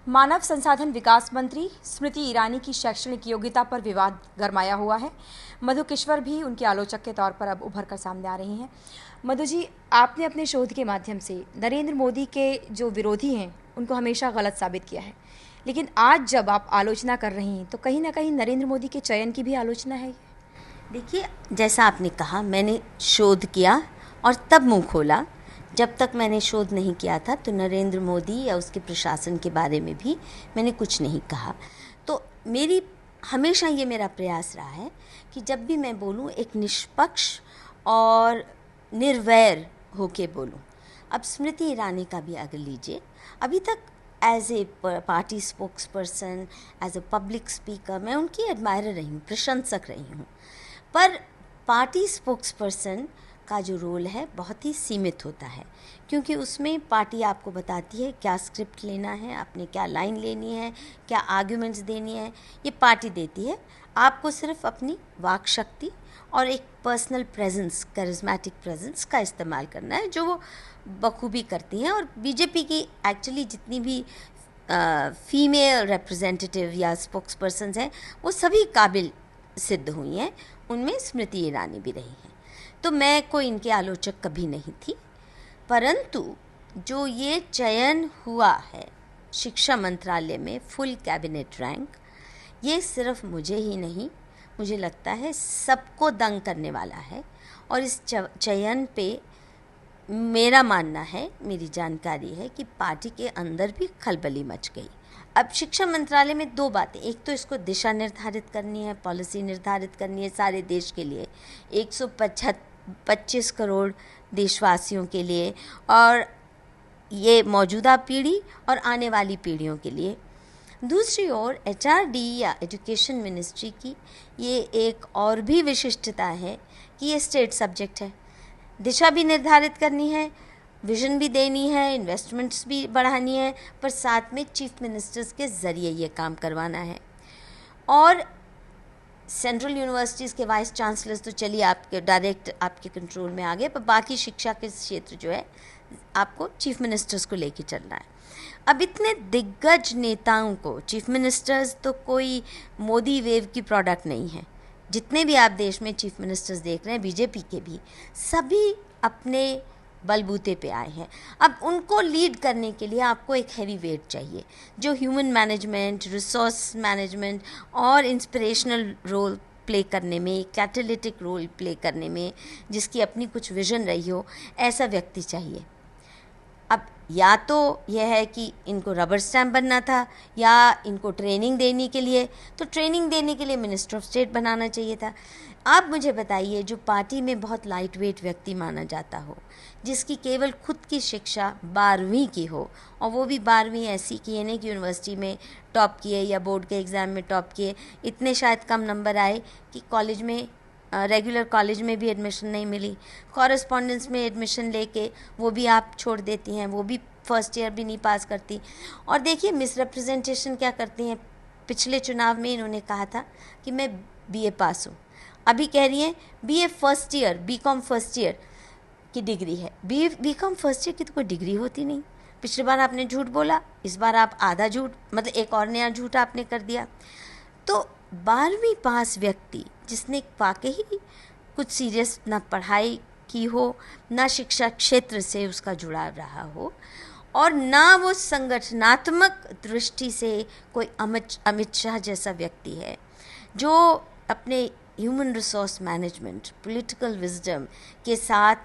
मानव संसाधन विकास मंत्री स्मृति ईरानी की शैक्षणिक योग्यता पर विवाद गरमाया हुआ है। मधु किश्वर भी उनकी आलोचक के तौर पर अब उभर कर सामने आ रही हैं। मधु जी, आपने अपने शोध के माध्यम से नरेंद्र मोदी के जो विरोधी हैं उनको हमेशा गलत साबित किया है, लेकिन आज जब आप आलोचना कर रही हैं तो कहीं ना कहीं नरेंद्र मोदी के चयन की भी आलोचना है। देखिए, जैसा आपने कहा, मैंने शोध किया और तब मुंह खोला। जब तक मैंने शोध नहीं किया था तो नरेंद्र मोदी या उसके प्रशासन के बारे में भी मैंने कुछ नहीं कहा। तो हमेशा ये मेरा प्रयास रहा है कि जब भी मैं बोलूँ एक निष्पक्ष और निर्वैर होके बोलूँ। अब स्मृति ईरानी का भी अगर लीजिए, अभी तक as a party spokesperson, as a public speaker मैं उनकी एडमायरर रही हूँ, प्रशंसक रही हूँ। पर पार्टी स्पोक्स पर्सन का जो रोल है बहुत ही सीमित होता है, क्योंकि उसमें पार्टी आपको बताती है क्या स्क्रिप्ट लेना है, आपने क्या लाइन लेनी है, क्या आर्ग्यूमेंट्स देनी है, ये पार्टी देती है। आपको सिर्फ अपनी वाक शक्ति और एक पर्सनल प्रेजेंस, करिज्मेटिक प्रेजेंस का इस्तेमाल करना है, जो वो बखूबी करती हैं। और बीजेपी की एक्चुअली जितनी भी फीमेल रिप्रेजेंटेटिव या स्पोक्स पर्सन हैं वो सभी काबिल सिद्ध हुई हैं, उनमें स्मृति ईरानी भी रही हैं। तो मैं कोई इनके आलोचक कभी नहीं थी, परंतु जो ये चयन हुआ है शिक्षा मंत्रालय में फुल कैबिनेट रैंक, ये सिर्फ मुझे ही नहीं, मुझे लगता है सबको दंग करने वाला है। और इस चयन पे मेरा मानना है, मेरी जानकारी है कि पार्टी के अंदर भी खलबली मच गई। अब शिक्षा मंत्रालय में दो बातें, एक तो इसको दिशा निर्धारित करनी है, पॉलिसी निर्धारित करनी है सारे देश के लिए, 125 करोड़ देशवासियों के लिए, और ये मौजूदा पीढ़ी और आने वाली पीढ़ियों के लिए। दूसरी ओर HRD या एजुकेशन मिनिस्ट्री की ये एक और भी विशिष्टता है कि ये स्टेट सब्जेक्ट है। दिशा भी निर्धारित करनी है, विजन भी देनी है, इन्वेस्टमेंट्स भी बढ़ानी है, पर साथ में चीफ मिनिस्टर्स के ज़रिए ये काम करवाना है। और सेंट्रल यूनिवर्सिटीज़ के वाइस चांसलर्स तो चलिए आपके डायरेक्ट आपके कंट्रोल में आ गए, पर बाकी शिक्षा के क्षेत्र जो है आपको चीफ मिनिस्टर्स को लेके चलना है। अब इतने दिग्गज नेताओं को, चीफ मिनिस्टर्स तो कोई मोदी वेव की प्रोडक्ट नहीं है। जितने भी आप देश में चीफ मिनिस्टर्स देख रहे हैं, बीजेपी के भी, सभी अपने बलबूते पे आए हैं। अब उनको लीड करने के लिए आपको एक हैवी वेट चाहिए, जो ह्यूमन मैनेजमेंट, रिसोर्स मैनेजमेंट और इंस्पिरेशनल रोल प्ले करने में, कैटालिटिक रोल प्ले करने में, जिसकी अपनी कुछ विजन रही हो, ऐसा व्यक्ति चाहिए। अब या तो यह है कि इनको रबर स्टैम्प बनना था, या इनको ट्रेनिंग देने के लिए, तो ट्रेनिंग देने के लिए मिनिस्टर ऑफ स्टेट बनाना चाहिए था। आप मुझे बताइए, जो पार्टी में बहुत लाइट वेट व्यक्ति माना जाता हो, जिसकी केवल खुद की शिक्षा 12वीं की हो, और वो भी 12वीं ऐसी कि ये नहीं कि यूनिवर्सिटी में टॉप किए या बोर्ड के एग्ज़ाम में टॉप किए, इतने शायद कम नंबर आए कि कॉलेज में, रेगुलर कॉलेज में भी एडमिशन नहीं मिली, कॉरेस्पॉन्डेंस में एडमिशन लेके वो भी आप छोड़ देती हैं, वो भी फर्स्ट ईयर भी नहीं पास करती। और देखिए मिसरिप्रेजेंटेशन क्या करती हैं। पिछले चुनाव में इन्होंने कहा था कि मैं BA पास हूँ, अभी कह रही हैं BA first year, BCom first year की डिग्री है। BCom फर्स्ट ईयर की तो कोई डिग्री होती नहीं। पिछली बार आपने झूठ बोला, इस बार आप आधा झूठ, मतलब एक और नया झूठ आपने कर दिया। तो 12वीं पास व्यक्ति जिसने वाकई कुछ सीरियस ना पढ़ाई की हो, ना शिक्षा क्षेत्र से उसका जुड़ाव रहा हो, और ना वो संगठनात्मक दृष्टि से कोई अमित शाह जैसा व्यक्ति है, जो अपने human resource management, political wisdom के साथ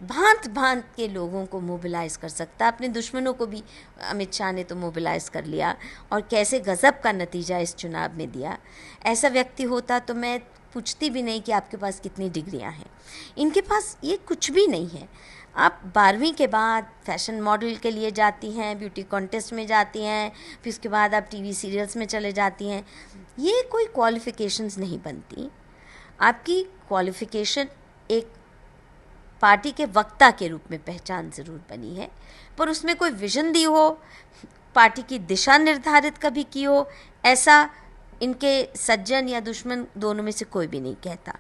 भांत भांत के लोगों को मोबिलाइज़ कर सकता। अपने दुश्मनों को भी अमित शाह ने तो मोबिलाइज़ कर लिया, और कैसे गज़ब का नतीजा इस चुनाव में दिया। ऐसा व्यक्ति होता तो मैं पूछती भी नहीं कि आपके पास कितनी डिग्रियां हैं। इनके पास ये कुछ भी नहीं है। आप 12वीं के बाद फैशन मॉडल के लिए जाती हैं, ब्यूटी कॉन्टेस्ट में जाती हैं, फिर उसके बाद आप TV सीरियल्स में चले जाती हैं। ये कोई क्वालिफ़िकेशंस नहीं बनती। आपकी क्वालिफ़िकेशन एक पार्टी के वक्ता के रूप में पहचान ज़रूर बनी है, पर उसमें कोई विजन दी हो, पार्टी की दिशा निर्धारित कभी की हो, ऐसा इनके सज्जन या दुश्मन दोनों में से कोई भी नहीं कहता।